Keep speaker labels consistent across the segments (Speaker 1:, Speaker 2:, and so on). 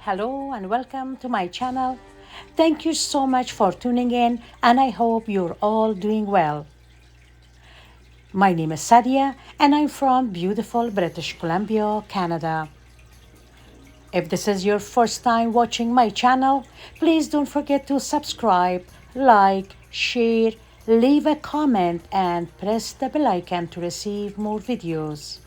Speaker 1: Hello and welcome to my channel. Thank you so much for tuning in and I hope you're all doing well. My name is Sadia and I'm from beautiful British Columbia, Canada. If this is your first time watching my channel, please don't forget to subscribe, like, share, leave a comment and press the bell icon to receive more videos.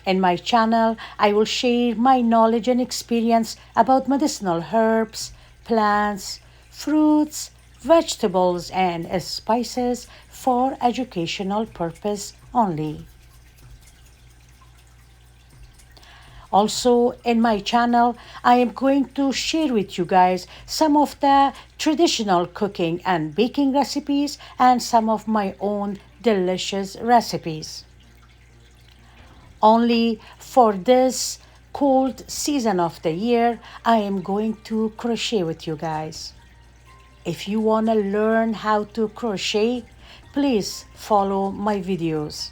Speaker 1: In my channel, I will share my knowledge and experience about medicinal herbs, plants, fruits, vegetables, and spices for educational purpose only. Also, in my channel, I am going to share with you guys some of the traditional cooking and baking recipes and some of my own delicious recipes. Only for this cold season of the year, I am going to crochet with you guys. If you want to learn how to crochet, please follow my videos.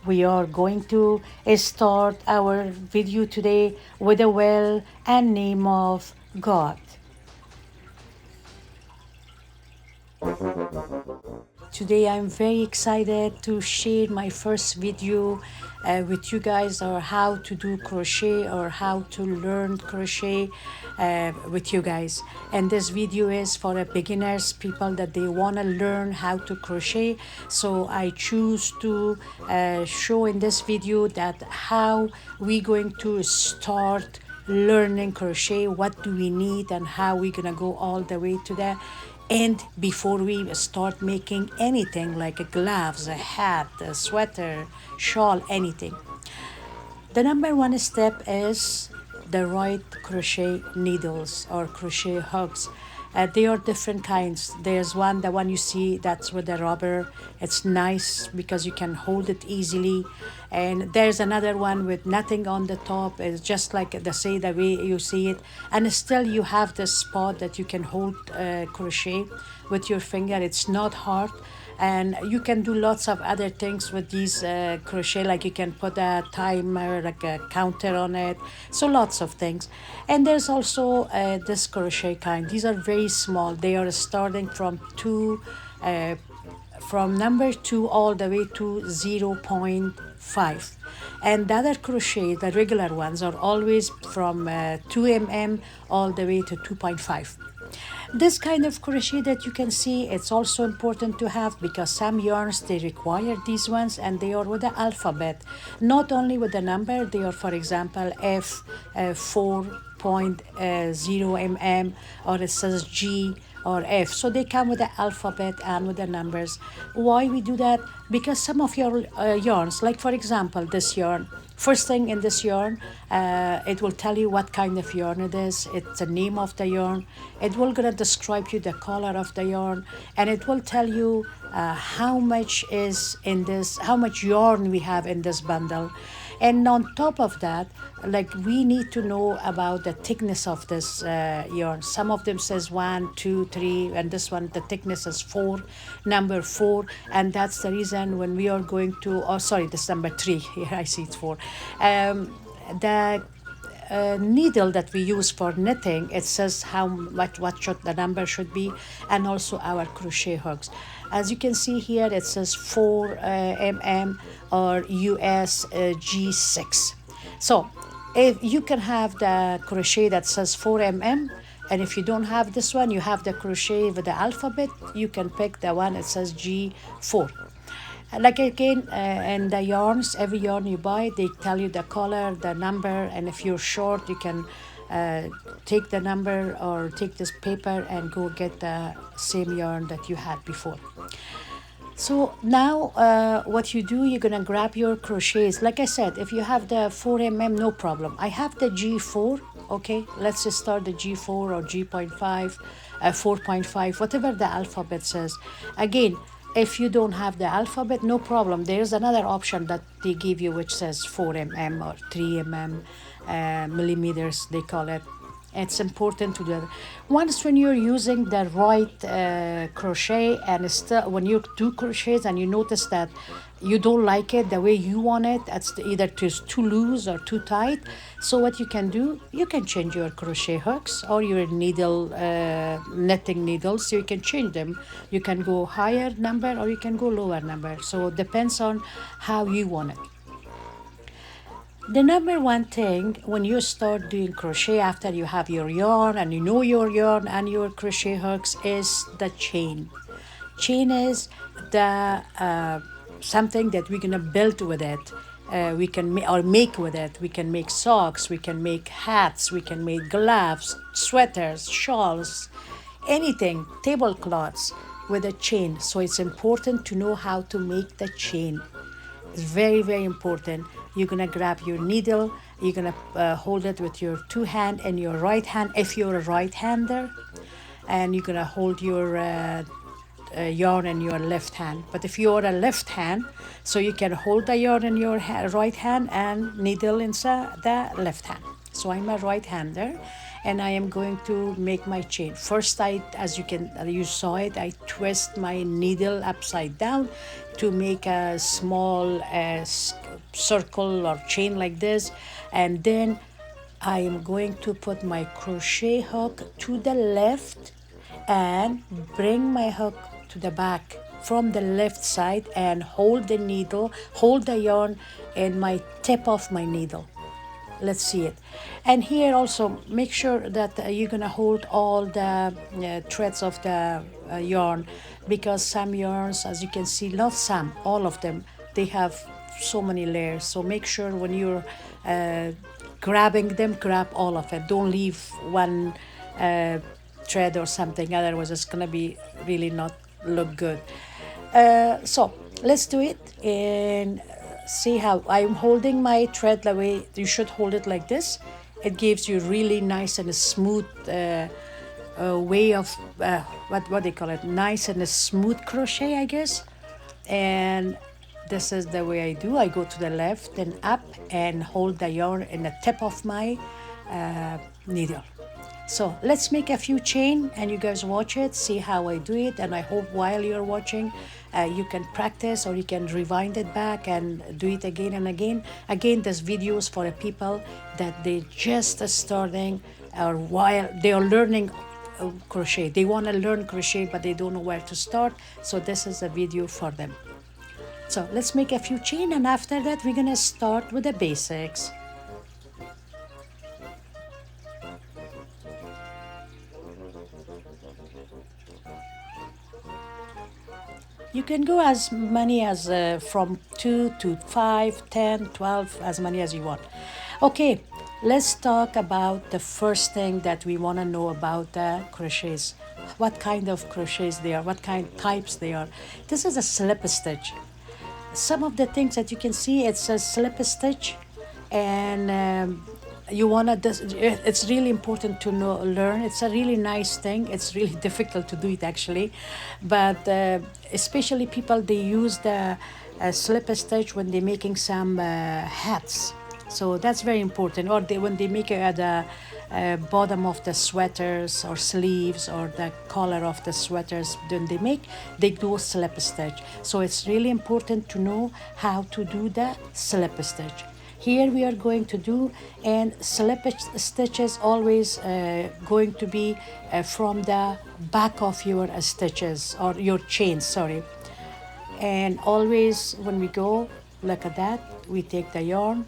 Speaker 1: We are going to start our video today with a will and name of God. Today I'm very excited to share my first video with you guys or how to do crochet or how to learn crochet with you guys. And this video is for beginners, people that they want to learn how to crochet. So I choose to show in this video that how we going to start learning crochet, what do we need and how we gonna go all the way to that. And before we start making anything like a gloves, a hat, a sweater, shawl, anything, the number one step is the right crochet needles or crochet hooks. They are different kinds. There's the one you see, that's with the rubber. It's nice because you can hold it easily. And there's another one with nothing on the top. It's just like the way you see it. And still you have the spot that you can hold crochet with your finger. It's not hard. And you can do lots of other things with these crochet, like you can put a timer, like a counter on it, so lots of things. And there's also this crochet kind. These are very small. They are starting from from number 2 all the way to 0.5. And the other crochet, the regular ones, are always from 2 mm all the way to 2.5. This kind of crochet that you can see, it's also important to have because some yarns, they require these ones and they are with the alphabet. Not only with the number, they are, for example, F 4.0 mm, or it says G or F. So they come with the alphabet and with the numbers. Why we do that? Because some of your yarns, like for example, this yarn, first thing in this yarn, it will tell you what kind of yarn it is. It's the name of the yarn. It will gonna describe you the color of the yarn, and it will tell you how much is in this, how much yarn we have in this bundle. And on top of that, like we need to know about the thickness of this yarn. Some of them says 1, 2, 3, and this one, the thickness is 4, number 4. And that's the reason when we are going to, oh, sorry, this number 3, here I see it's 4. The needle that we use for knitting, it says how much, what should the number should be, and also our crochet hooks. As you can see here, it says 4 mm or US G6. So if you can have the crochet that says 4 mm, and if you don't have this one, you have the crochet with the alphabet, you can pick the one that says G4. Like again, and the yarns, every yarn you buy, they tell you the color, the number, and if you're short, you can take the number or take this paper and go get the same yarn that you had before. So now what you do, you're gonna grab your crochets. Like I said, if you have the 4 mm, no problem. I have the G4, okay? Let's just start the G4 or G.5, 4.5, whatever the alphabet says. Again, if you don't have the alphabet, no problem. There's another option that they give you which says 4 mm or 3 mm millimeters, they call it. It's important to do that. Once when you're using the right crochet, and still when you do crochets and you notice that you don't like it the way you want it, it's either too loose or too tight. So what you can do, you can change your crochet hooks or your needle knitting needles. So you can change them. You can go higher number or you can go lower number. So it depends on how you want it. The number one thing when you start doing crochet after you have your yarn and you know your yarn and your crochet hooks is the chain. Chain is the something that we're gonna build with it. We can make with it. We can make socks. We can make hats. We can make gloves, sweaters, shawls, anything, tablecloths with a chain. So it's important to know how to make the chain. It's very, very important. You're gonna grab your needle. You're gonna hold it with your two hand and your right hand if you're a right hander, and you're gonna hold your yarn in your left hand. But if you're a left hand, so you can hold the yarn in your right hand and needle inside the left hand. So I'm a right hander, and I am going to make my chain. First, as you saw it, I twist my needle upside down to make a small circle or chain like this, and then I am going to put my crochet hook to the left and bring my hook to the back from the left side and hold the yarn in my tip of my needle. Let's see it. And here also make sure that you're gonna hold all the threads of the yarn, because some yarns, as you can see, not some, all of them, they have so many layers. So make sure when you're grabbing them, grab all of it. Don't leave one thread or something, otherwise it's gonna be really not look good. So let's do it and see how I'm holding my thread the way you should hold it, like this. It gives you really nice and a smooth way of what they call it, nice and a smooth crochet, I guess. And this is the way I do. I go to the left and up and hold the yarn in the tip of my needle. So let's make a few chain and you guys watch it, see how I do it. And I hope while you're watching, you can practice or you can rewind it back and do it again and again. Again, this video is for the people that they just starting or while they are learning crochet. They want to learn crochet, but they don't know where to start. So this is a video for them. So let's make a few chain, and after that, we're gonna start with the basics. You can go as many as from 2 to 5, 10, 12, as many as you want. Okay, let's talk about the first thing that we want to know about the crochets. What kind of crochets they are, what kind types they are. This is a slip stitch. Some of the things that you can see, it's a slip stitch, and you wanna. It's really important to learn. It's a really nice thing. It's really difficult to do it actually, but especially people, they use the slip stitch when they're making some hats. So that's very important. Or when they make the bottom of the sweaters or sleeves or the collar of the sweaters, then they do slip stitch. So it's really important to know how to do the slip stitch. Here we are going to do, and slip stitches always going to be from the back of your stitches or your chains, sorry. And always when we go, look at that, we take the yarn,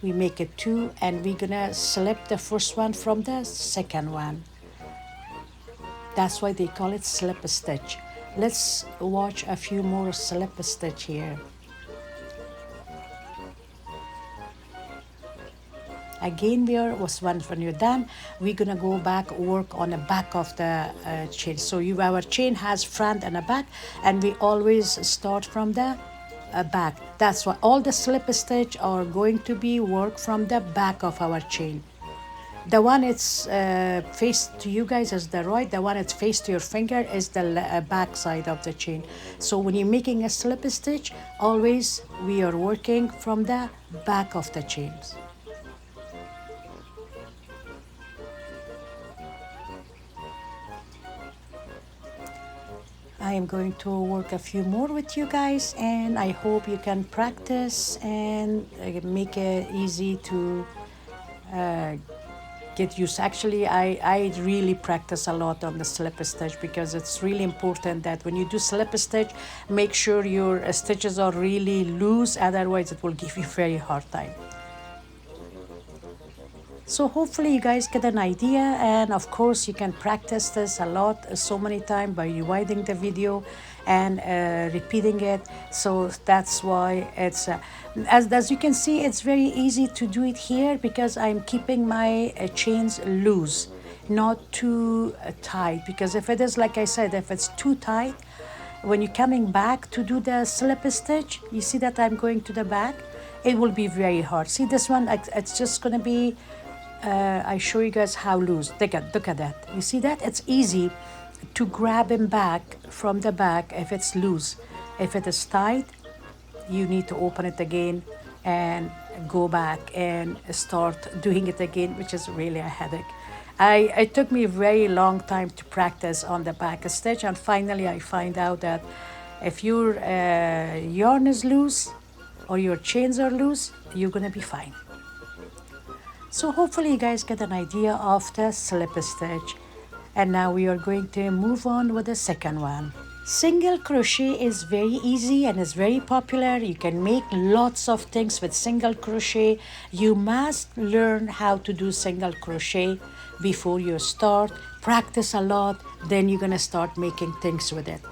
Speaker 1: we make it two, and we're gonna slip the first one from the second one. That's why they call it slip stitch. Let's watch a few more slip stitch here. Again, when you're done, we're gonna go back, work on the back of the chain. So our chain has front and a back, and we always start from the back. That's why all the slip stitch are going to be work from the back of our chain. The one it's face to you guys is the right, the one it's face to your finger is the back side of the chain. So when you're making a slip stitch, always we are working from the back of the chains. I am going to work a few more with you guys, and I hope you can practice and make it easy to get used. Actually, I really practice a lot on the slip stitch because it's really important that when you do slip stitch, make sure your stitches are really loose, otherwise it will give you very hard time. So hopefully you guys get an idea, and of course you can practice this a lot, so many times by rewinding the video and repeating it. So that's why it's as you can see, it's very easy to do it here because I'm keeping my chains loose, not too tight, because if it is, like I said, if it's too tight, when you're coming back to do the slip stitch, you see that I'm going to the back, it will be very hard. See this one, it's just going to be I show you guys how loose. Look at that. You see that? It's easy to grab him back from the back if it's loose. If it is tight, you need to open it again and go back and start doing it again, which is really a headache. It took me a very long time to practice on the back stitch, and finally I find out that if your yarn is loose or your chains are loose, you're gonna be fine. So hopefully you guys get an idea of the slip stitch. And now we are going to move on with the second one. Single crochet is very easy and is very popular. You can make lots of things with single crochet. You must learn how to do single crochet before you start. Practice a lot, then you're gonna start making things with it.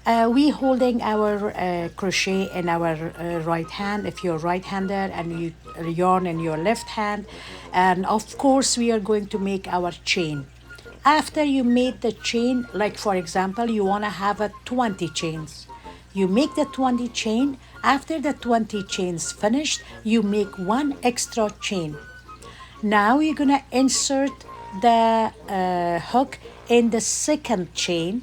Speaker 1: We holding our crochet in our right hand if you're right-handed, and you yarn in your left hand, and of course we are going to make our chain. After you made the chain, like for example you want to have a 20 chains, you make the 20 chain. After the 20 chains finished, you make one extra chain. Now you're gonna insert the hook in the second chain,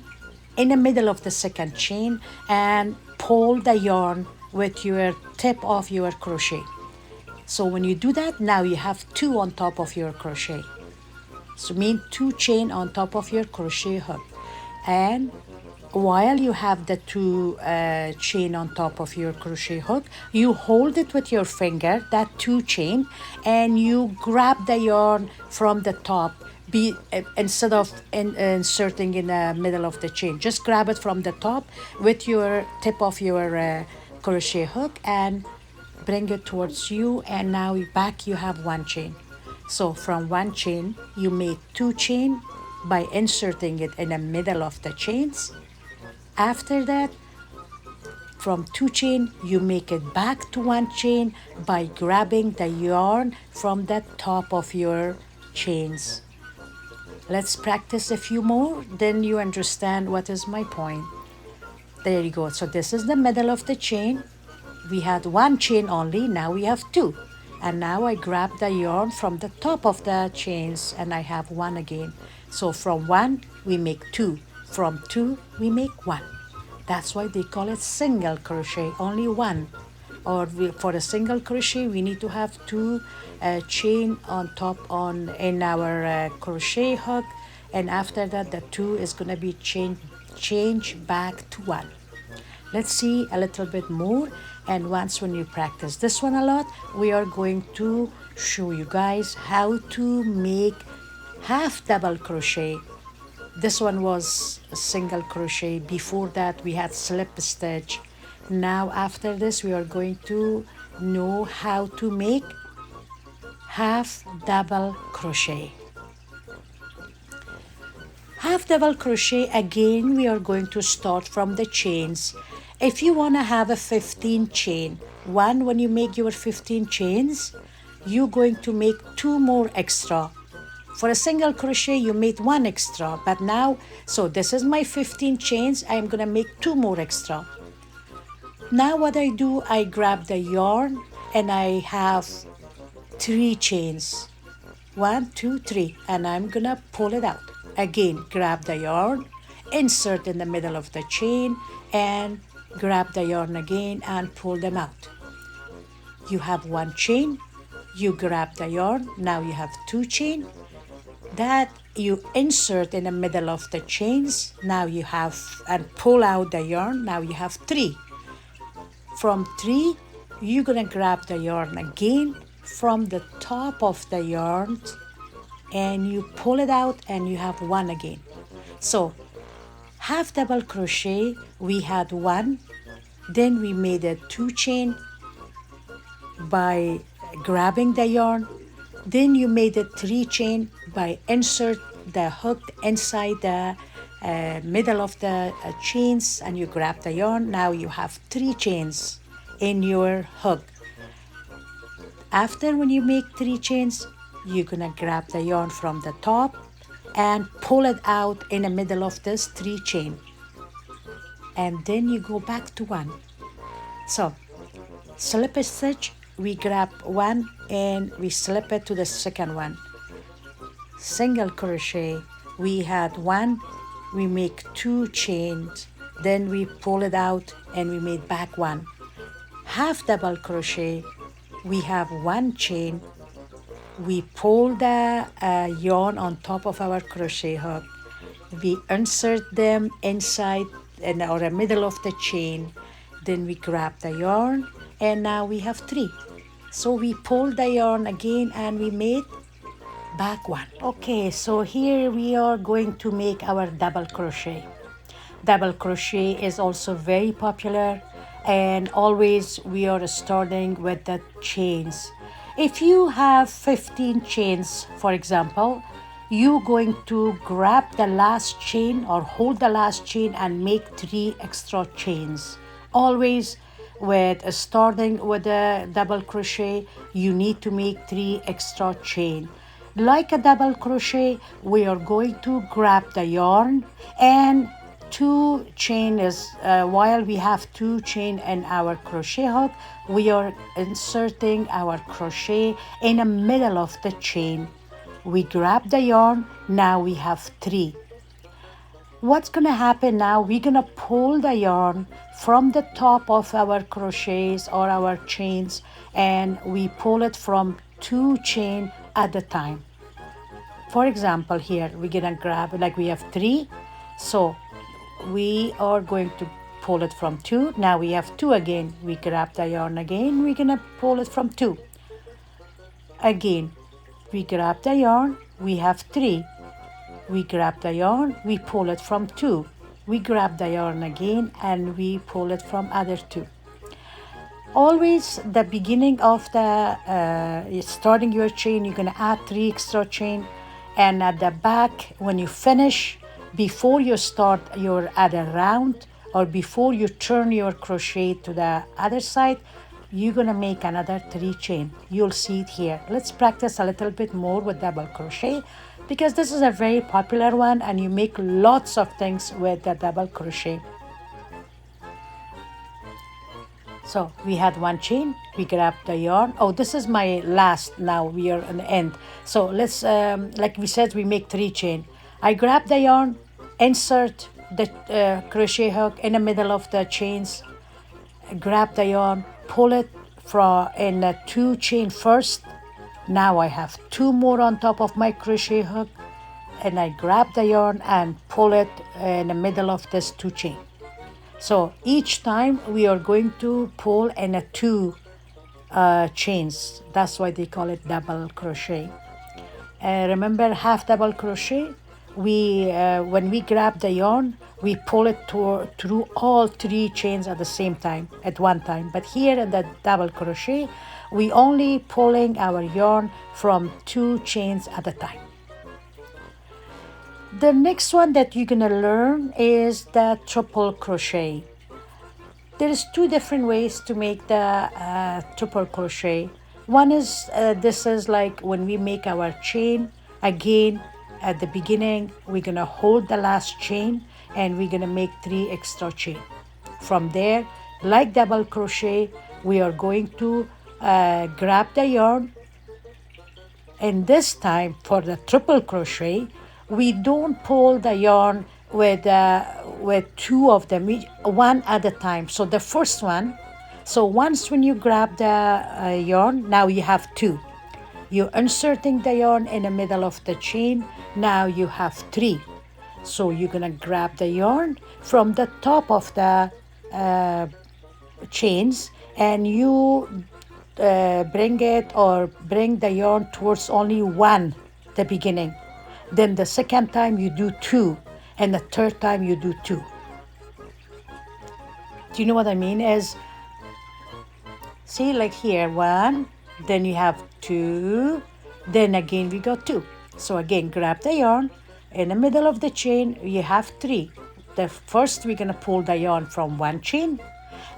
Speaker 1: in the middle of the second chain, and pull the yarn with your tip of your crochet. So when you do that, now you have two on top of your crochet. So mean two chain on top of your crochet hook. And while you have the two chain on top of your crochet hook, you hold it with your finger, that two chain, and you grab the yarn from the top. Instead of inserting in the middle of the chain, just grab it from the top with your tip of your crochet hook and bring it towards you, and now back you have one chain. So from one chain you make two chain by inserting it in the middle of the chains. After that, from two chain you make it back to one chain by grabbing the yarn from the top of your chains. Let's practice a few more, then you understand what is my point. There you go. So this is the middle of the chain. We had one chain only, now we have two. And now I grab the yarn from the top of the chains and I have one again. So from one, we make two. From two, we make one. That's why they call it single crochet, only one. Or for a single crochet, we need to have two chain on top in our crochet hook, and after that the two is going to be change back to one. Let's see a little bit more, and once when you practice this one a lot, we are going to show you guys how to make half double crochet. This one was a single crochet. Before that we had slip stitch. Now after this we are going to know how to make half double crochet. Half double crochet, again we are going to start from the chains. If you want to have a 15 chain, when you make your 15 chains, you're going to make two more extra. For a single crochet you made one extra, but now, so this is my 15 chains, I'm going to make two more extra. Now what I do, I grab the yarn and I have three chains. 1, 2, 3, and I'm gonna pull it out. Again, grab the yarn, insert in the middle of the chain, and grab the yarn again and pull them out. You have one chain, you grab the yarn, now you have two chain. That you insert in the middle of the chains. Now you have, and pull out the yarn. Now you have 3. From 3, you're gonna grab the yarn again from the top of the yarn, and you pull it out, and you have 1 again. So half double crochet, we had 1, then we made a 2 chain by grabbing the yarn, then you made a 3 chain by insert the hook inside the middle of the chains, and you grab the yarn. Now you have 3 chains in your hook. After, when you make 3 chains, you're gonna grab the yarn from the top and pull it out in the middle of this 3 chain, and then you go back to 1. So slip a stitch, we grab 1 and we slip it to the second one. Single crochet, we had 1, we make 2 chains, then we pull it out and we made back 1. Half double crochet, we have 1 chain, we pull the yarn on top of our crochet hook, we insert them inside or the middle of the chain, then we grab the yarn, and now we have 3. So we pull the yarn again and we made back 1. Okay, so here we are going to make our double crochet. Double crochet is also very popular, and always we are starting with the chains. If you have 15 chains, for example, you're going to grab the last chain or hold the last chain and make 3 extra chains. Always with starting with a double crochet, you need to make 3 extra chain. Like a double crochet, we are going to grab the yarn, and 2 chain is while we have 2 chain in our crochet hook, we are inserting our crochet in the middle of the chain. We grab the yarn, now we have 3. What's gonna happen now, we're gonna pull the yarn from the top of our crochets or our chains, and we pull it from 2 chain at a time. For example, here we're gonna grab, like we have 3, so we are going to pull it from 2. Now we have 2 again. We grab the yarn again, we're gonna pull it from 2. Again, we grab the yarn, we have 3. We grab the yarn, we pull it from 2. We grab the yarn again and we pull it from other 2. Always the beginning of the starting your chain, you're gonna add 3 extra chain, and at the back when you finish, before you start your other round or before you turn your crochet to the other side, you're gonna make another 3 chain. You'll see it here. Let's practice a little bit more with double crochet, because this is a very popular one and you make lots of things with the double crochet. So we had 1 chain, we grab the yarn. Oh, this is my last, now we are on the end. So let's, like we said, we make 3 chain. I grab the yarn, insert the crochet hook in the middle of the chains, grab the yarn, pull it from in the 2 chain first. Now I have 2 more on top of my crochet hook, and I grab the yarn and pull it in the middle of this 2 chain. So each time we are going to pull in a 2 chains. That's why they call it double crochet. Remember half double crochet? We when we grab the yarn, we pull it through all 3 chains at the same time, at one time. But here in the double crochet, we only pulling our yarn from 2 chains at a time. The next one that you're gonna learn is the triple crochet. There is 2 different ways to make the triple crochet. One is this is like when we make our chain. Again, at the beginning, we're gonna hold the last chain and we're gonna make 3 extra chain. From there, like double crochet, we are going to grab the yarn, and this time for the triple crochet, we don't pull the yarn with 2 of them, one at a time. So the first one, so once when you grab the yarn, now you have 2. You're inserting the yarn in the middle of the chain. Now you have 3. So you're gonna grab the yarn from the top of the chains, and you bring the yarn towards only one, the beginning. Then the second time you do 2, and the third time you do 2. Do you know what I mean? See, like here, 1, then you have 2, then again we got 2. So again, grab the yarn. In the middle of the chain, you have 3. The first, we're going to pull the yarn from 1 chain.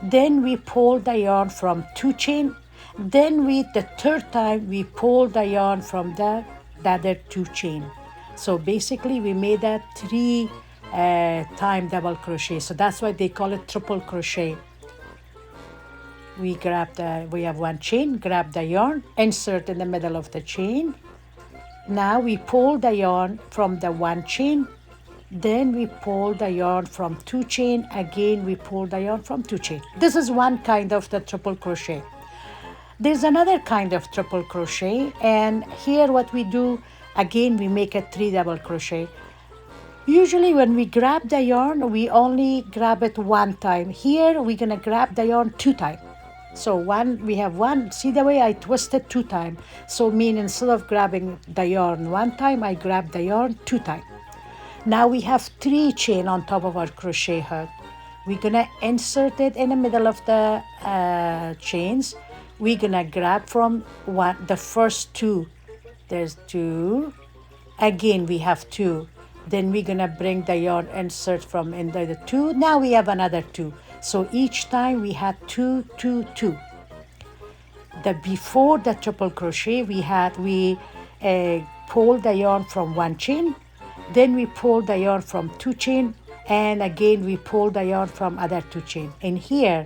Speaker 1: Then we pull the yarn from 2 chain. Then the third time, we pull the yarn from the other 2 chain. So basically, we made that 3 time double crochet. So that's why they call it triple crochet. We have 1 chain, grab the yarn, insert in the middle of the chain. Now we pull the yarn from the 1 chain, then we pull the yarn from 2 chain, again we pull the yarn from 2 chain. This is one kind of the triple crochet. There's another kind of triple crochet, and here what we do, again we make a 3 double crochet. Usually when we grab the yarn, we only grab it 1 time. Here we're gonna grab the yarn 2 times. So we have 1, see the way I twisted 2 times. So instead of grabbing the yarn 1 time, I grab the yarn 2 times. Now we have 3 chain on top of our crochet hook. We're gonna insert it in the middle of the chains. We're gonna grab from the first 2. There's 2. Again, we have 2. Then we're gonna bring the yarn, insert from in the 2. Now we have another 2. So each time we had 2, 2, 2. Before the triple crochet, we pulled the yarn from 1 chain, then we pulled the yarn from 2 chain, and again we pulled the yarn from other 2 chain. And here,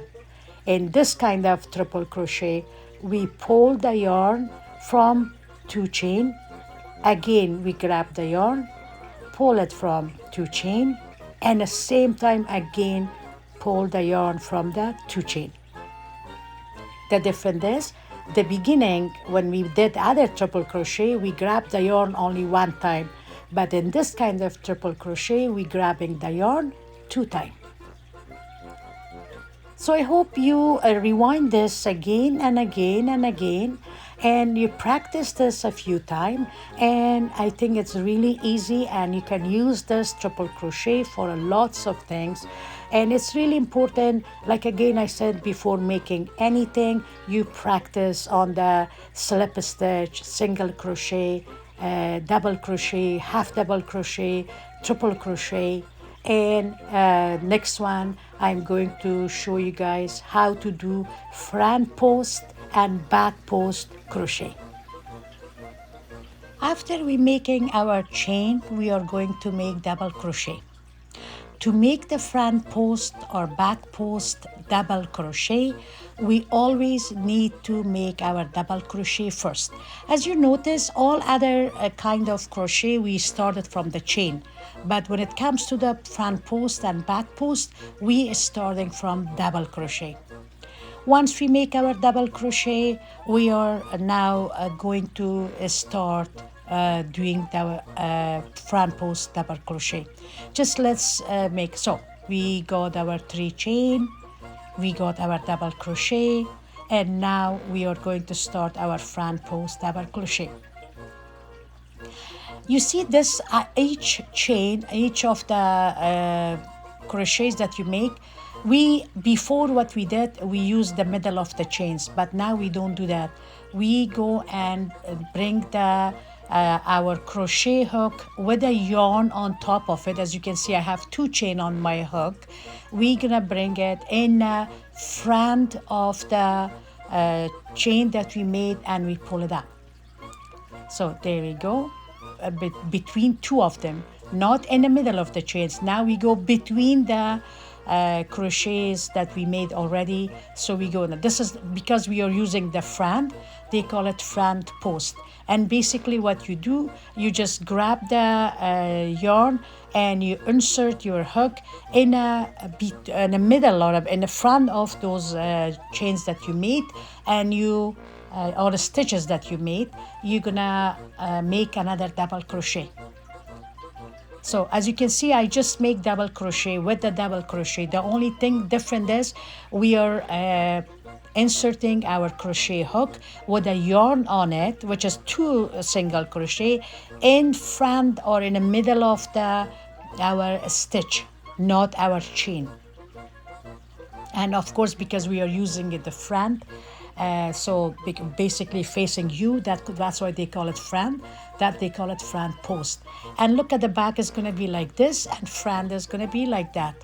Speaker 1: in this kind of triple crochet, we pull the yarn from 2 chain. Again, we grab the yarn, pull it from 2 chain, and the same time again pull the yarn from the 2 chain. The difference is, the beginning when we did other triple crochet, we grabbed the yarn only 1 time, but in this kind of triple crochet, we grabbing the yarn 2 times. So I hope you rewind this again and again and again, and you practice this a few times, and I think it's really easy, and you can use this triple crochet for lots of things. And it's really important, like again I said before, making anything, you practice on the slip stitch, single crochet, double crochet, half double crochet, triple crochet. And next one, I'm going to show you guys how to do front post and back post crochet. After we making our chain, we are going to make double crochet. To make the front post or back post double crochet, we always need to make our double crochet first. As you notice, all other kind of crochet, we started from the chain. But when it comes to the front post and back post, we are starting from double crochet. Once we make our double crochet, we are now going to start doing the front post double crochet. Just let's make, so we got our 3 chain, we got our double crochet, and now we are going to start our front post double crochet. You see this, each chain, each of the crochets that you make, before what we did, we used the middle of the chains, but now we don't do that. We go and bring our crochet hook with a yarn on top of it. As you can see, I have 2 chain on my hook. We're gonna bring it in front of the chain that we made, and we pull it up. So there we go, between 2 of them, not in the middle of the chains. Now we go between the crochets that we made already. So we go, this is because we are using the front, they call it front post. And basically what you do, you just grab the yarn and you insert your hook in the middle or in the front of those chains that you made, and you or the stitches that you made, you're gonna make another double crochet. So as you can see, I just make double crochet with the double crochet. The only thing different is we are inserting our crochet hook with a yarn on it, which is 2 single crochet in front or in the middle of our stitch, not our chain. And of course, because we are using it the front, so basically facing you, that's why they call it front, that they call it front post. And look at the back is going to be like this, and front is going to be like that.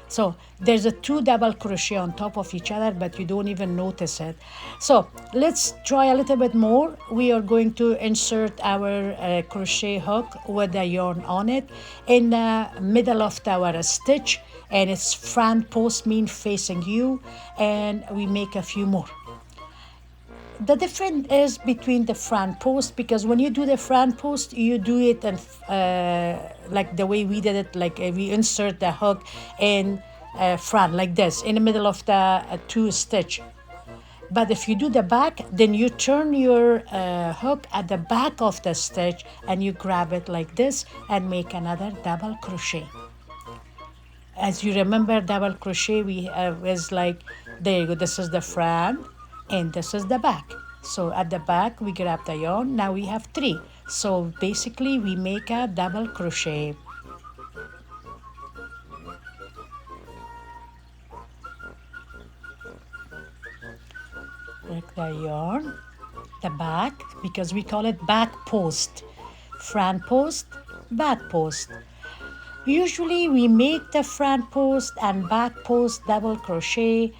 Speaker 1: So there's a 2 double crochet on top of each other, but you don't even notice it. So let's try a little bit more. We are going to insert our crochet hook with the yarn on it in the middle of our stitch, and it's front post, mean facing you, and we make a few more. The difference is between the front post, because when you do the front post, you do it and like the way we did it, like we insert the hook in front like this in the middle of the 2 stitch. But if you do the back, then you turn your hook at the back of the stitch and you grab it like this and make another double crochet. As you remember, double crochet is like, there you go, this is the front and this is the back. So at the back we grab the yarn. Now we have 3, so basically we make a double crochet. Take the yarn, the back, because we call it back post, front post, back post. Usually we make the front post and back post double crochet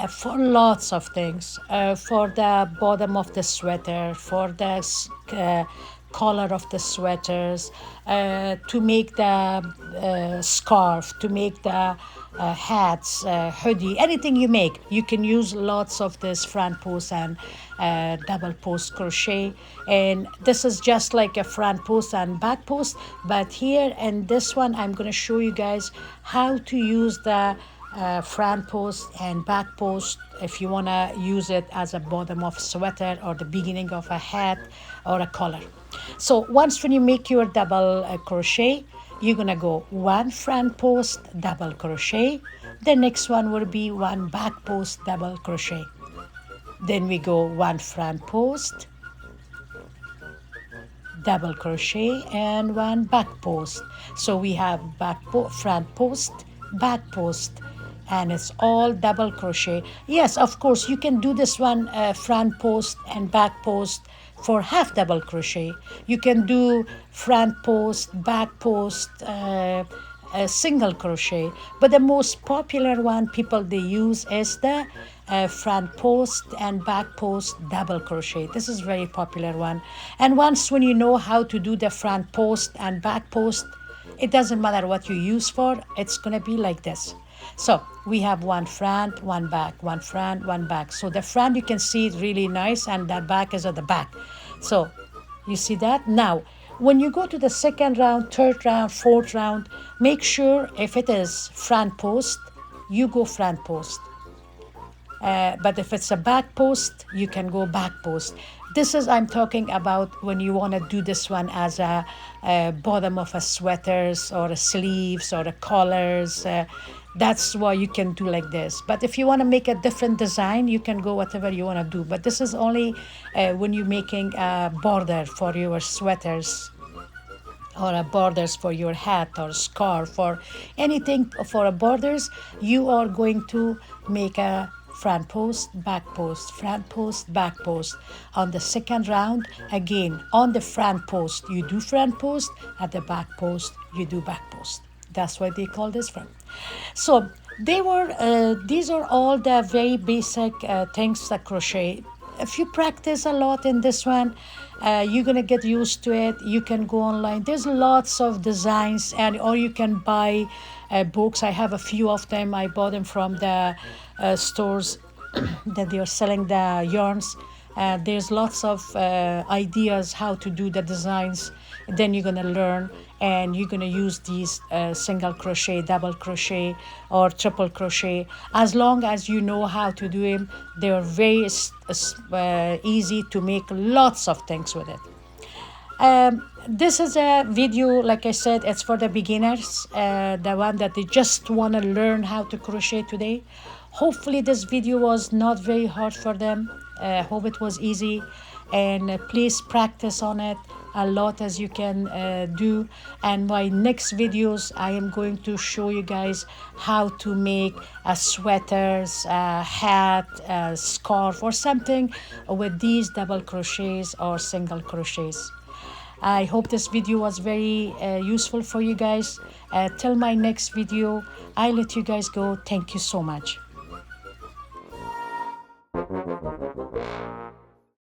Speaker 1: for lots of things, for the bottom of the sweater, for the collar of the sweaters, to make the scarf, to make the hats, hoodie, anything you make. You can use lots of this front post and double post crochet, and this is just like a front post and back post, but here in this one I'm going to show you guys how to use the front post and back post if you want to use it as a bottom of sweater or the beginning of a hat or a collar. So once when you make your double crochet, you're gonna go 1 front post double crochet, the next one will be 1 back post double crochet, then we go 1 front post double crochet and 1 back post. So we have front post, back post, and it's all double crochet. Yes, of course you can do this one front post and back post for half double crochet. You can do front post, back post, single crochet, but the most popular one people they use is the front post and back post double crochet. This is very popular one, and once when you know how to do the front post and back post, it doesn't matter what you use for, it's gonna be like this. So we have 1 front, 1 back, 1 front, 1 back. So the front you can see it really nice, and the back is at the back. So you see that. Now when you go to the 2nd round, 3rd round, 4th round, make sure if it is front post, you go front post. But if it's a back post, you can go back post. This is, I'm talking about when you want to do this one as a bottom of a sweaters or a sleeves or a collars. That's why you can do like this. But if you want to make a different design, you can go whatever you want to do. But this is only when you're making a border for your sweaters, or a borders for your hat or scarf or anything for a borders, you are going to make a front post, back post, front post, back post. On the 2nd round, again, on the front post, you do front post, at the back post, you do back post. That's why they call this front. So these are all the very basic things that crochet. If you practice a lot in this one, you're gonna get used to it. You can go online. There's lots of designs, or you can buy books. I have a few of them. I bought them from the stores that they are selling the yarns. There's lots of ideas how to do the designs. Then you're gonna learn, and you're going to use these single crochet, double crochet, or triple crochet. As long as you know how to do them, they're very easy to make lots of things with it. This is a video, like I said, it's for the beginners, the one that they just want to learn how to crochet today. Hopefully this video was not very hard for them. Hope it was easy, and please practice on it a lot as you can do. And my next videos, I am going to show you guys how to make a sweaters, a hat, a scarf, or something with these double crochets or single crochets. I hope this video was very useful for you guys. Till my next video, I let you guys go. Thank you so much.